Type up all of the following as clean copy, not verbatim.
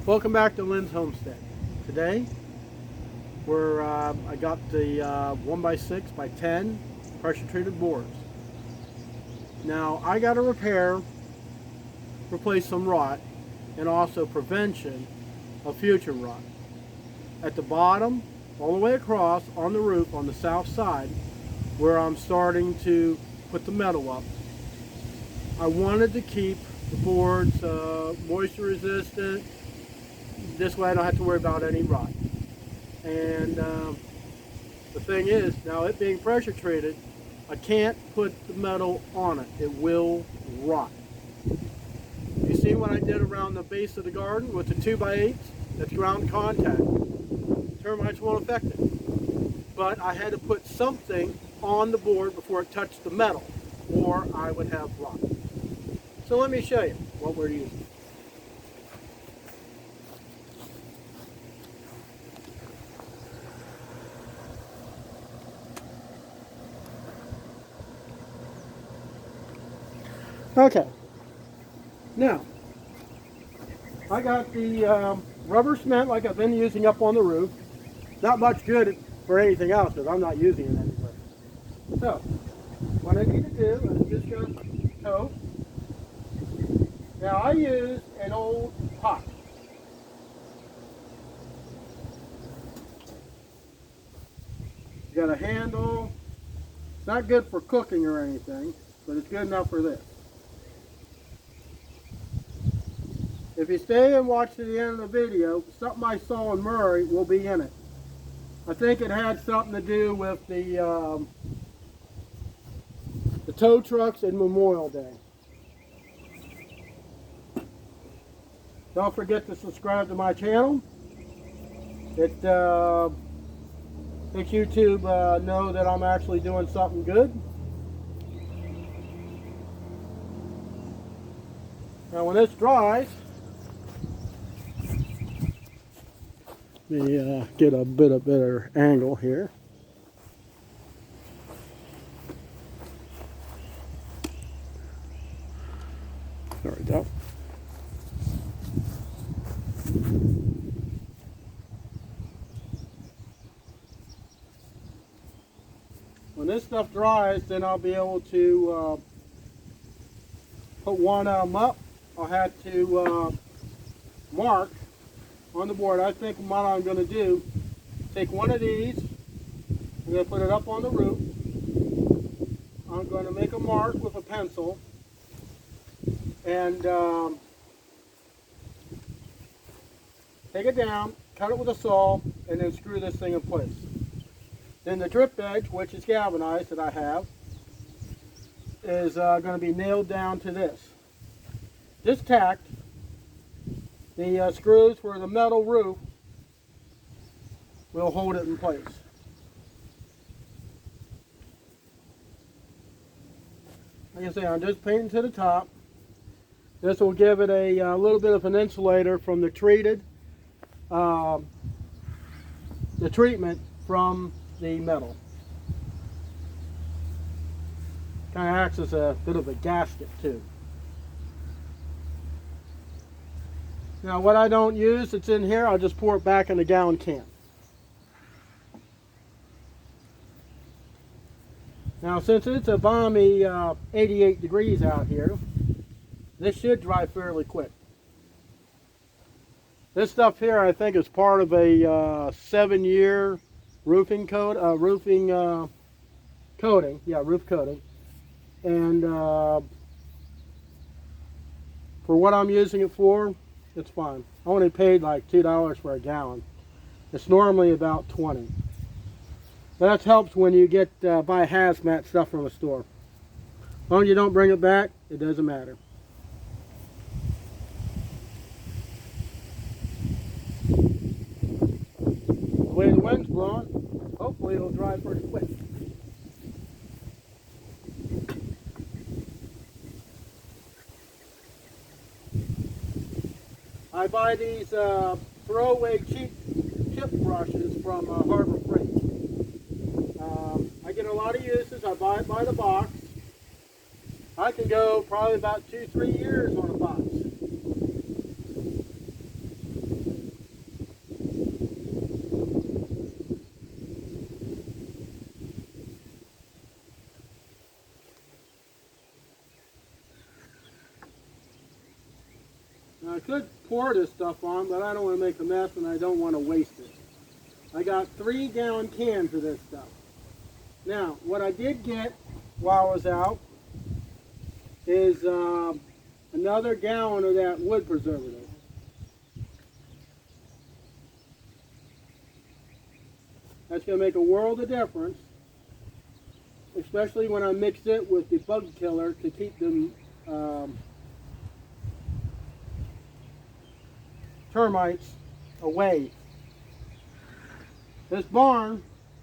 Welcome back to Lynn's Homestead. Today, I got the 1x6 by 10 pressure treated boards. Now I got to replace some rot, and also prevention of future rot. At the bottom, all the way across on the roof on the south side, where I'm starting to put the metal up, I wanted to keep the boards moisture resistant. This way I don't have to worry about any rot. And the thing is, now it being pressure treated, I can't put the metal on it. It will rot. You see what I did around the base of the garden with the 2x8s? That's ground contact. Termites won't affect it. But I had to put something on the board before it touched the metal, or I would have rot. So let me show you what we're using. Okay, now I got the rubber cement like I've been using up on the roof. Not much good for anything else because I'm not using it anywhere. So what I need to do is just go coat. Now I use an old pot. It's got a handle. It's not good for cooking or anything, but it's good enough for this. If you stay and watch to the end of the video, something I saw in Murray will be in it. I think it had something to do with the tow trucks and Memorial Day. Don't forget to subscribe to my channel. It makes YouTube know that I'm actually doing something good. Now when this dries, let me get a bit of better angle here. There we go. When this stuff dries, then I'll be able to put one of them up. I'll have to mark on the board. I think what I'm going to do, take one of these, I'm going to put it up on the roof. I'm going to make a mark with a pencil and take it down, cut it with a saw, and then screw this thing in place. Then the drip edge, which is galvanized that I have, is going to be nailed down to this. This tacked, the screws for the metal roof will hold it in place. Like I say, I'm just painting to the top. This will give it a little bit of an insulator from the treatment from the metal. Kind of acts as a bit of a gasket too. Now what I don't use that's in here, I'll just pour it back in a gallon can. Now since it's a balmy 88 degrees out here, this should dry fairly quick. This stuff here I think is part of a 7-year roofing coating. Yeah, roof coating. And for what I'm using it for, it's fine. I only paid like $2 for a gallon. It's normally about 20. That helps when you buy hazmat stuff from a store. As long as you don't bring it back, it doesn't matter. The way the wind's blowing, hopefully it'll dry pretty quick. I buy these throwaway cheap chip brushes from Harbor Freight. I get a lot of uses. I buy it by the box. I can go probably about 2-3 years on a box. I could pour this stuff on, but I don't want to make a mess and I don't want to waste it. I got 3-gallon cans of this stuff. Now, what I did get while I was out is another gallon of that wood preservative. That's going to make a world of difference, especially when I mix it with the bug killer to keep them termites away. This barn,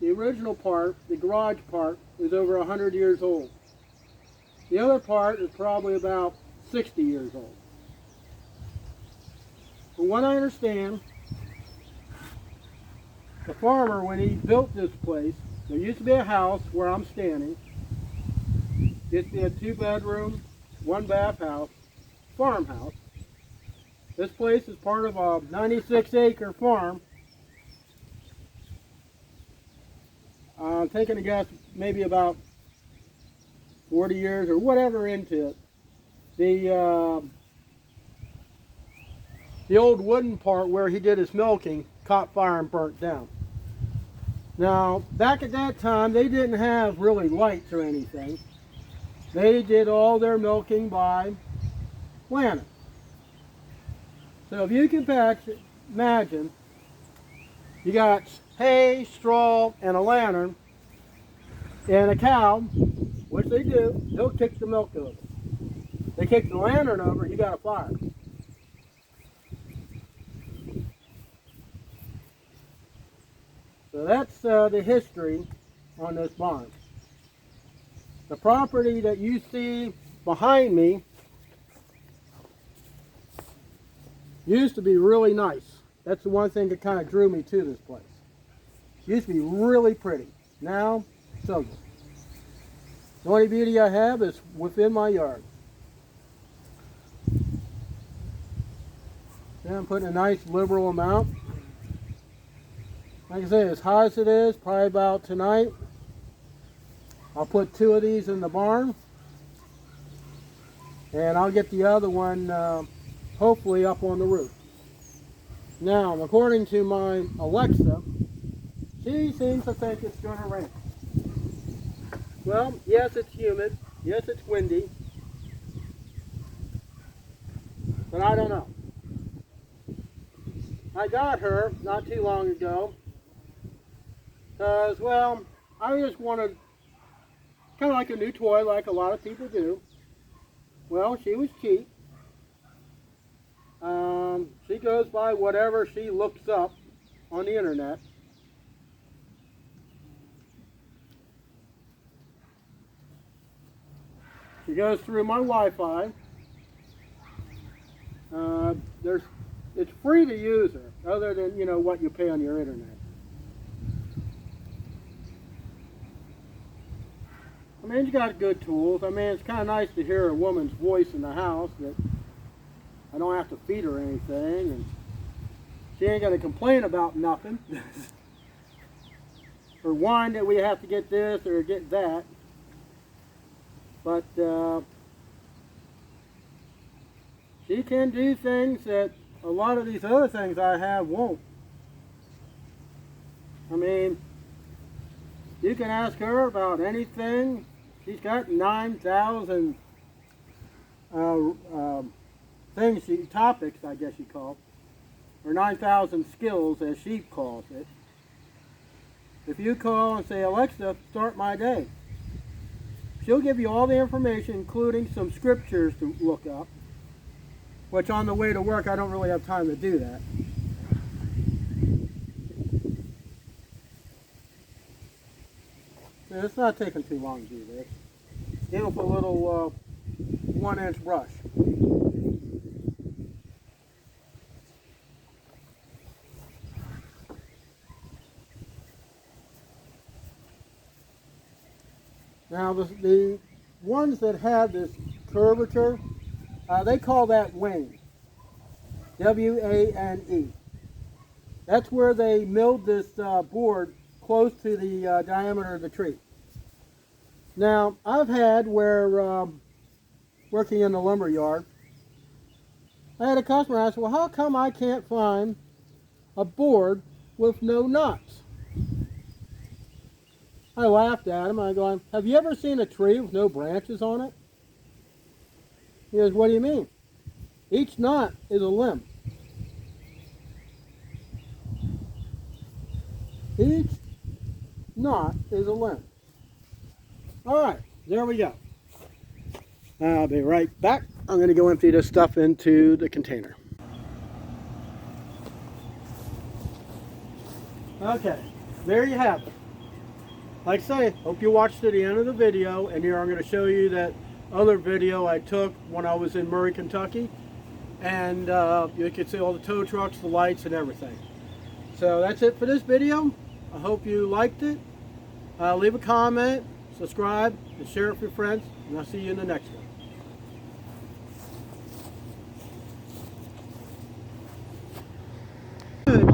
the original part, the garage part, is over 100 years old. The other part is probably about 60 years old. From what I understand, the farmer, when he built this place, there used to be a house where I'm standing. Used to be a 2-bedroom, 1-bath house, farmhouse. This place is part of a 96-acre farm. I'm taking a guess, maybe about 40 years or whatever into it. The old wooden part where he did his milking caught fire and burnt down. Now, back at that time, they didn't have really lights or anything. They did all their milking by lantern. So if you can imagine, you got hay, straw, and a lantern, and a cow, which they do, they'll kick the milk over. They kick the lantern over, you got a fire. So that's the history on this barn. The property that you see behind me used to be really nice. That's the one thing that kind of drew me to this place. It used to be really pretty. Now, it's ugly. The only beauty I have is within my yard. Then I'm putting a nice liberal amount. Like I say, as hot as it is, probably about tonight, I'll put 2 of these in the barn. And I'll get the other one hopefully up on the roof. Now, according to my Alexa, she seems to think it's going to rain. Well, yes, it's humid. Yes, it's windy. But I don't know. I got her not too long ago because, well, I just wanted kind of like a new toy like a lot of people do. Well, she was cheap. She goes by whatever she looks up on the internet. She goes through my Wi-Fi. It's free to use her, other than, you know, what you pay on your internet. I mean, you got good tools. I mean, it's kind of nice to hear a woman's voice in the house that I don't have to feed her anything, and she ain't going to complain about nothing. Or whine that we have to get this or get that. But she can do things that a lot of these other things I have won't. I mean, you can ask her about anything. She's got 9,000 topics, I guess you call, or 9,000 skills, as she calls it. If you call and say, Alexa, start my day, she'll give you all the information, including some scriptures to look up, which on the way to work, I don't really have time to do that. Yeah, it's not taking too long to do this. Even with a little 1-inch brush. Now the ones that have this curvature, they call that wane. W-A-N-E. That's where they milled this board close to the diameter of the tree. Now, I've had where, working in the lumber yard, I had a customer ask, well, how come I can't find a board with no nuts? I laughed at him. I go, have you ever seen a tree with no branches on it? He goes, what do you mean? Each nut is a limb. Each knot is a limb. All right, there we go. I'll be right back. I'm going to go empty this stuff into the container. Okay, there you have it. Like I say, hope you watched to the end of the video, and here I'm going to show you that other video I took when I was in Murray, Kentucky, and you can see all the tow trucks, the lights, and everything. So that's it for this video. I hope you liked it. Leave a comment, subscribe, and share it with your friends, and I'll see you in the next one.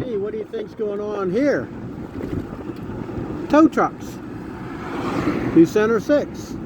Gee, what do you think's going on here? Tow trucks. 2 center 6.